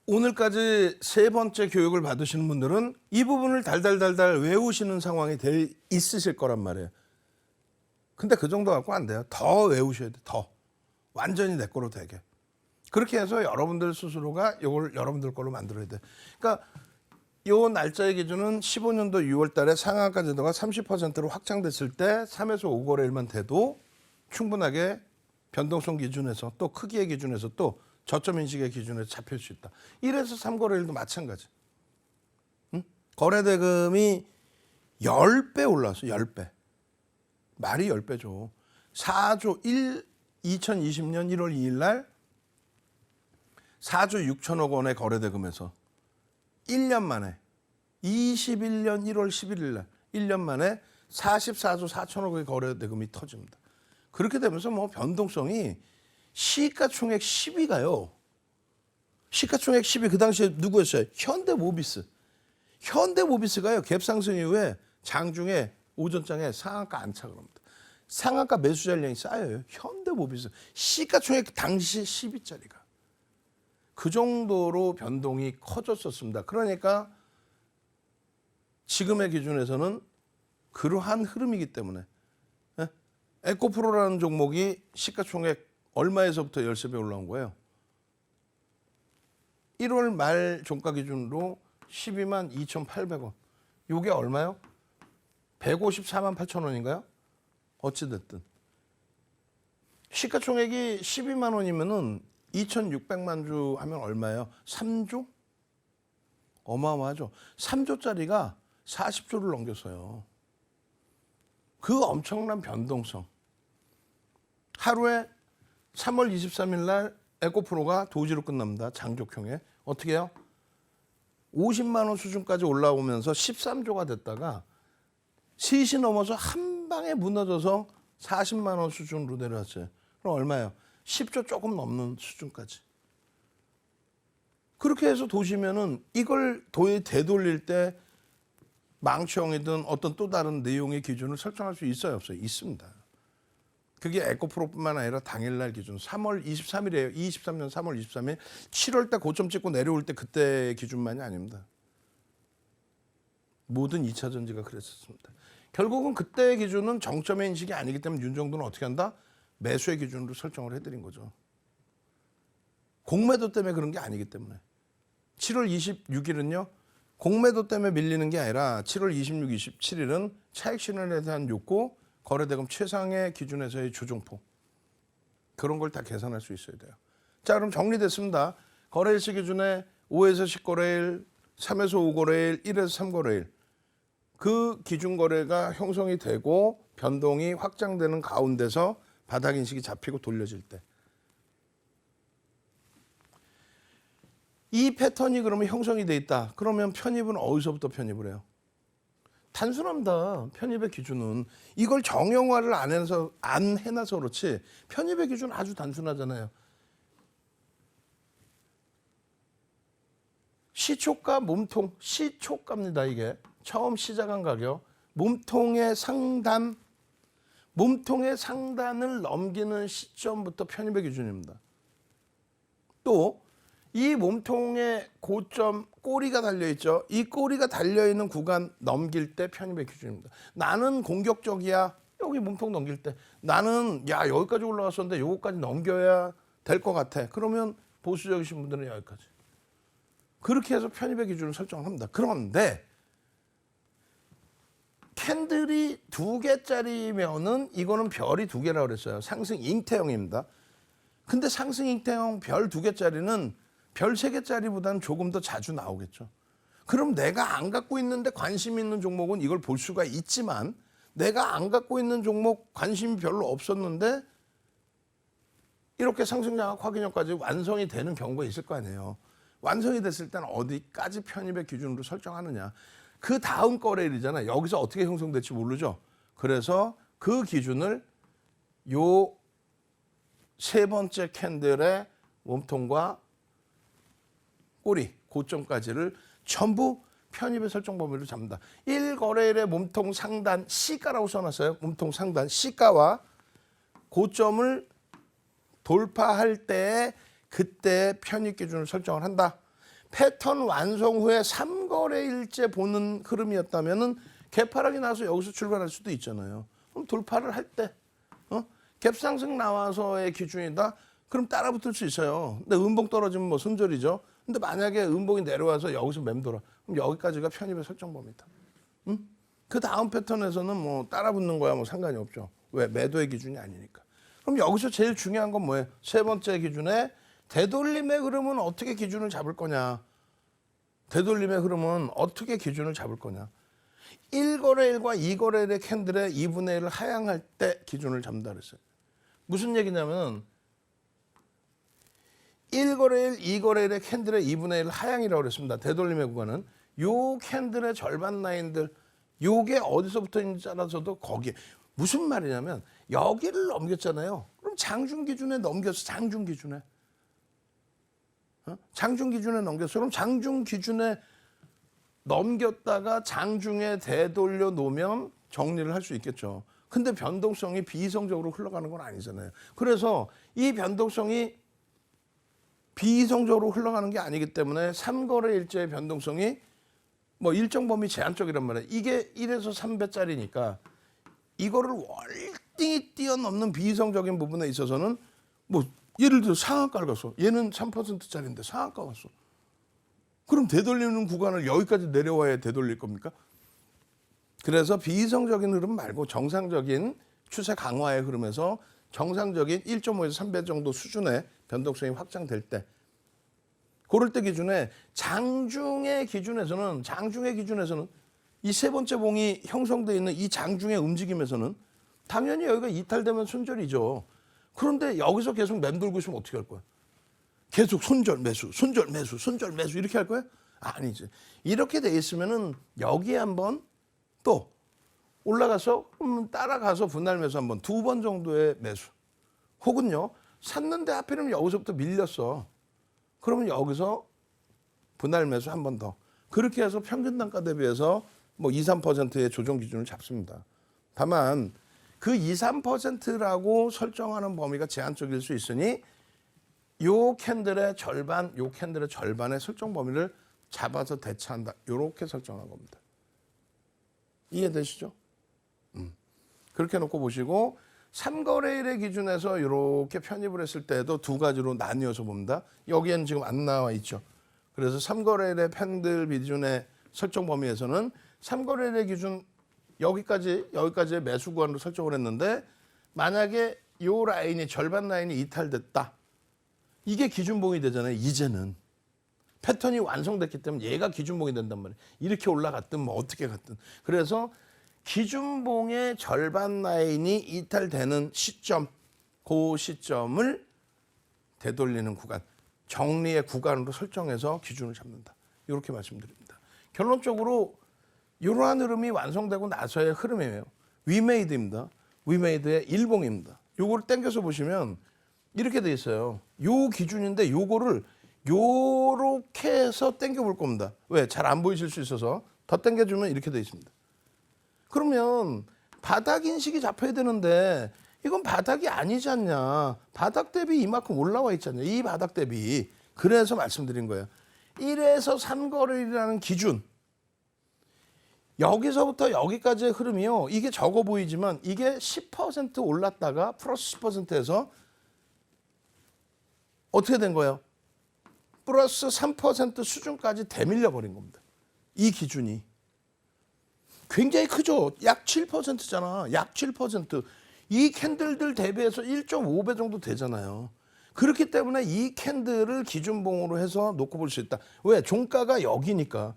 오늘까지 세 번째 교육을 받으시는 분들은 이 부분을 달달달달 외우시는 상황이 있으실 거란 말이에요. 근데 그 정도 갖고 안 돼요. 더 외우셔야 돼. 더. 완전히 내 거로 되게. 그렇게 해서 여러분들 스스로가 이걸 여러분들 거로 만들어야 돼. 그러니까 요 날짜의 기준은 15년도 6월 달에 상한가 제도가 30%로 확장됐을 때 3에서 5거래일만 돼도 충분하게 변동성 기준에서 또 크기의 기준에서 또 저점 인식의 기준에서 잡힐 수 있다. 1에서 3거래일도 마찬가지. 응? 거래대금이 10배 올라왔어. 10배. 말이 10배죠. 2020년 1월 2일 날 4조 6천억 원의 거래대금에서 1년 만에 21년 1월 11일 날 1년 만에 44조 4천억의 거래대금이 터집니다. 그렇게 되면서 뭐 변동성이 시가총액 10위가요. 시가총액 10위 그 당시에 누구였어요? 현대모비스. 현대모비스가요. 갭상승 이후에 장중에 오전장에 상한가 안착을 합니다. 상한가 매수 잔량이 쌓여요. 현대모비스. 시가총액 당시 10위짜리가. 그 정도로 변동이 커졌었습니다. 그러니까 지금의 기준에서는 그러한 흐름이기 때문에 에코프로라는 종목이 시가총액 얼마에서부터 13배 올라온 거예요? 1월 말 종가 기준으로 12만 2,800원. 이게 얼마요? 154만 8천 원인가요? 어찌됐든. 시가총액이 12만 원이면은 2,600만 주 하면 얼마예요? 3조? 어마어마하죠. 3조짜리가 40조를 넘겼어요. 그 엄청난 변동성. 하루에 3월 23일 날 에코프로가 도지로 끝납니다. 장족형에. 어떻게 해요? 50만 원 수준까지 올라오면서 13조가 됐다가 시시 넘어서 한 방에 무너져서 40만 원 수준으로 내려왔어요. 그럼 얼마예요? 10조 조금 넘는 수준까지. 그렇게 해서 도시면은 이걸 되돌릴 때 망치형이든 어떤 또 다른 내용의 기준을 설정할 수 있어요, 없어요? 있습니다. 그게 에코프로뿐만 아니라 당일날 기준 3월 23일이에요. 23년 3월 23일 7월 때 고점 찍고 내려올 때 그때 기준만이 아닙니다. 모든 2차 전지가 그랬었습니다. 결국은 그때의 기준은 정점의 인식이 아니기 때문에 윤정도는 어떻게 한다? 매수의 기준으로 설정을 해드린 거죠. 공매도 때문에 그런 게 아니기 때문에. 7월 26일은요. 공매도 때문에 밀리는 게 아니라 7월 26, 27일은 차익 실현에 대한 욕구, 거래대금 최상의 기준에서의 조정폭. 그런 걸 다 계산할 수 있어야 돼요. 자, 그럼 정리됐습니다. 거래일시 기준에 5에서 10거래일, 3에서 5거래일, 1에서 3거래일. 그 기준 거래가 형성이 되고 변동이 확장되는 가운데서 바닥 인식이 잡히고 돌려질 때. 이 패턴이 그러면 형성이 돼 있다. 그러면 편입은 어디서부터 편입을 해요? 단순합니다. 편입의 기준은. 이걸 정형화를 안 해놔서 그렇지 편입의 기준은 아주 단순하잖아요. 시초가, 몸통, 시초가입니다. 이게 처음 시작한 가격. 몸통의 상단을 넘기는 시점부터 편입의 기준입니다. 또 이 몸통의 고점 꼬리가 달려있죠. 이 꼬리가 달려있는 구간 넘길 때 편입의 기준입니다. 나는 공격적이야. 여기 몸통 넘길 때. 나는 야 여기까지 올라왔었는데 요거까지 넘겨야 될 것 같아. 그러면 보수적이신 분들은 여기까지. 그렇게 해서 편입의 기준을 설정을 합니다. 그런데 캔들이 2개짜리면은 이거는 별이 2개라고 그랬어요. 상승 잉태형입니다. 근데 상승 잉태형 별 2개짜리는 별 3개짜리보다는 조금 더 자주 나오겠죠. 그럼 내가 안 갖고 있는데 관심 있는 종목은 이걸 볼 수가 있지만 내가 안 갖고 있는 종목 관심이 별로 없었는데 이렇게 상승장악 확인형까지 완성이 되는 경우가 있을 거 아니에요. 완성이 됐을 때는 어디까지 편입의 기준으로 설정하느냐. 그 다음 거래일이잖아요. 여기서 어떻게 형성될지 모르죠. 그래서 그 기준을 요 세 번째 캔들의 몸통과 꼬리, 고점까지를 전부 편입의 설정 범위로 잡는다. 1거래일의 몸통 상단 시가라고 써놨어요. 몸통 상단 시가와 고점을 돌파할 때 그때 편입 기준을 설정을 한다. 패턴 완성 후에 3거래일째 보는 흐름이었다면은 갭하락이 나서 여기서 출발할 수도 있잖아요. 그럼 돌파를 할 때 갭 상승 나와서의 기준이다. 그럼 따라붙을 수 있어요. 근데 음봉 떨어지면 뭐 손절이죠. 근데 만약에 음봉이 내려와서 여기서 맴돌아. 그럼 여기까지가 편입의 설정 범위다. 그 다음 패턴에서는 뭐 따라붙는 거야 뭐 상관이 없죠. 왜? 매도의 기준이 아니니까. 그럼 여기서 제일 중요한 건 뭐예요? 세 번째 기준에 되돌림의 흐름은 어떻게 기준을 잡을 거냐. 되돌림의 흐름은 어떻게 기준을 잡을 거냐. 1거래일과 2거래일의 캔들의 2분의 1을 하향할 때 기준을 잡는다 그랬어요. 무슨 얘기냐면 1거래일, 2거래일의 캔들의 2분의 1 하향이라고 그랬습니다. 되돌림의 구간은. 요 캔들의 절반 라인들 요게 어디서부터 있는지 따라서도 거기에. 무슨 말이냐면 여기를 넘겼잖아요. 그럼 장중 기준에 넘겼어. 장중 기준에. 장중 기준에 넘겼어. 그럼 장중 기준에 넘겼다가 장중에 되돌려 놓으면 정리를 할 수 있겠죠. 근데 변동성이 비이성적으로 흘러가는 건 아니잖아요. 그래서 이 변동성이 비이성적으로 흘러가는 게 아니기 때문에 3거래일제의 변동성이 뭐 일정 범위 제한적이란 말이에요. 이게 1에서 3배짜리니까 이거를 월등히 뛰어넘는 비이성적인 부분에 있어서는 뭐 예를 들어 상한가를 갔어. 얘는 3%짜리인데 상한가 갔어. 그럼 되돌리는 구간을 여기까지 내려와야 되돌릴 겁니까? 그래서 비이성적인 흐름 말고 정상적인 추세 강화의 흐름에서 정상적인 1.5에서 3배 정도 수준의 변동성이 확장될 때 그럴 때 기준에 장중의 기준에서는 이 세 번째 봉이 형성되어 있는 이 장중의 움직임에서는 당연히 여기가 이탈되면 손절이죠. 그런데 여기서 계속 맴돌고 있으면 어떻게 할 거야? 계속 손절 매수, 손절 매수, 손절 매수 이렇게 할 거야? 아니지. 이렇게 돼 있으면은 여기에 한번 또 올라가서 따라가서 분할 매수 한번 2번 정도의 매수. 혹은요. 샀는데 하필이면 여기서부터 밀렸어. 그러면 여기서 분할 매수 한 번 더. 그렇게 해서 평균 단가 대비해서 뭐 2, 3%의 조정 기준을 잡습니다. 다만 그 2, 3%라고 설정하는 범위가 제한적일 수 있으니 요 캔들의 절반, 요 캔들의 절반의 설정 범위를 잡아서 대처한다. 요렇게 설정한 겁니다. 이해되시죠? 그렇게 놓고 보시고 3거래일의 기준에서 이렇게 편입을 했을 때도 두 가지로 나뉘어서 봅니다. 여기에는 지금 안 나와 있죠. 그래서 3거래일의 펜들 기준의 설정 범위에서는 3거래일의 기준 여기까지의 매수 구간으로 설정을 했는데 만약에 이 라인이 절반 라인이 이탈됐다. 이게 기준봉이 되잖아요. 이제는. 패턴이 완성됐기 때문에 얘가 기준봉이 된단 말이에요. 이렇게 올라갔든 뭐 어떻게 갔든. 그래서 기준봉의 절반 라인이 이탈되는 시점, 그 시점을 되돌리는 구간, 정리의 구간으로 설정해서 기준을 잡는다. 이렇게 말씀드립니다. 결론적으로 이러한 흐름이 완성되고 나서의 흐름이에요. 위메이드입니다. 위메이드의 일봉입니다. 요거를 당겨서 보시면 이렇게 돼 있어요. 요 기준인데 요거를 요렇게 해서 당겨 볼 겁니다. 왜? 잘 안 보이실 수 있어서 더 당겨주면 이렇게 돼 있습니다. 그러면 바닥 인식이 잡혀야 되는데 이건 바닥이 아니지 않냐. 바닥 대비 이만큼 올라와 있지 않냐. 이 바닥 대비. 그래서 말씀드린 거예요. 1에서 3거래일이라는 기준. 여기서부터 여기까지의 흐름이요. 이게 적어 보이지만 이게 10% 올랐다가 플러스 10%에서 어떻게 된 거예요? 플러스 3% 수준까지 대밀려 버린 겁니다. 이 기준이. 굉장히 크죠. 약 7%잖아. 약 7%. 이 캔들들 대비해서 1.5배 정도 되잖아요. 그렇기 때문에 이 캔들을 기준봉으로 해서 놓고 볼 수 있다. 왜? 종가가 여기니까.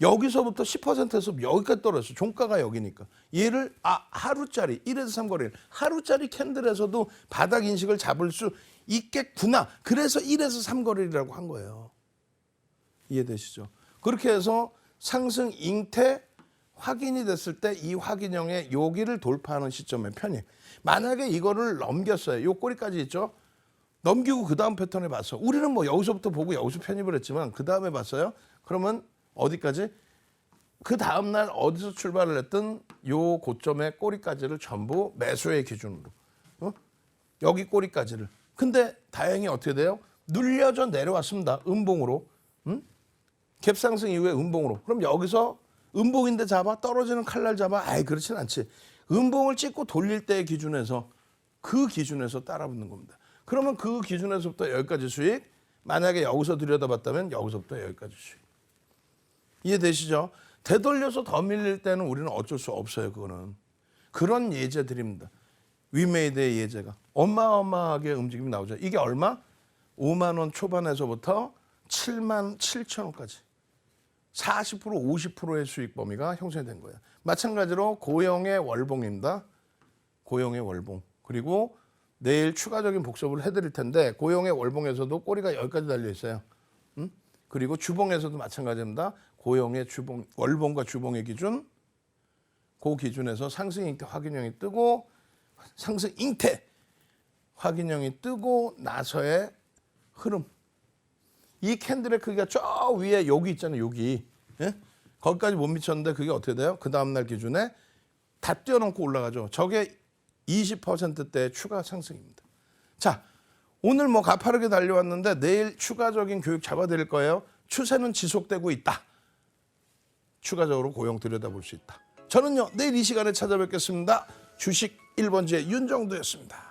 여기서부터 10%에서 여기까지 떨어졌어. 종가가 여기니까. 얘를 하루짜리 1에서 3거래일 하루짜리 캔들에서도 바닥 인식을 잡을 수 있겠구나. 그래서 1에서 3거래일이라고 한 거예요. 이해되시죠? 그렇게 해서 상승 잉태 확인이 됐을 때 이 확인형의 여기를 돌파하는 시점의 편입. 만약에 이거를 넘겼어요. 요 꼬리까지 있죠? 넘기고 그 다음 패턴을 봤어. 우리는 뭐 여기서부터 보고 여기서 편입을 했지만 그 다음에 봤어요. 그러면 어디까지? 그 다음날 어디서 출발을 했든 요 고점의 꼬리까지를 전부 매수의 기준으로. 여기 꼬리까지를. 근데 다행히 어떻게 돼요? 눌려져 내려왔습니다. 음봉으로. 갭 상승 이후에 음봉으로. 그럼 여기서 음봉인데 잡아? 떨어지는 칼날 잡아? 아이 그렇진 않지. 음봉을 찍고 돌릴 때의 기준에서 그 기준에서 따라붙는 겁니다. 그러면 그 기준에서부터 여기까지 수익. 만약에 여기서 들여다봤다면 여기서부터 여기까지 수익. 이해되시죠? 되돌려서 더 밀릴 때는 우리는 어쩔 수 없어요. 그거는. 그런 예제들입니다. 위메이드의 예제가. 어마어마하게 움직임이 나오죠. 이게 얼마? 5만 원 초반에서부터 7만 7천 원까지. 40% 50%의 수익 범위가 형성된 거예요. 마찬가지로 고영의 월봉입니다. 고영의 월봉. 그리고 내일 추가적인 복습을 해드릴 텐데 고영의 월봉에서도 꼬리가 여기까지 달려 있어요. 그리고 주봉에서도 마찬가지입니다. 고영의 주봉, 월봉과 주봉의 기준, 그 기준에서 상승 잉태 확인형이 뜨고 상승 잉태 확인형이 뜨고 나서의 흐름. 이 캔들의 크기가 저 위에 여기 있잖아요. 여기. 예? 거기까지 못 미쳤는데 그게 어떻게 돼요? 그 다음날 기준에 다 뛰어넘고 올라가죠. 저게 20%대 추가 상승입니다. 자, 오늘 뭐 가파르게 달려왔는데 내일 추가적인 교육 잡아드릴 거예요. 추세는 지속되고 있다. 추가적으로 고용 들여다볼 수 있다. 저는요 내일 이 시간에 찾아뵙겠습니다. 주식 1번지의 윤정두였습니다.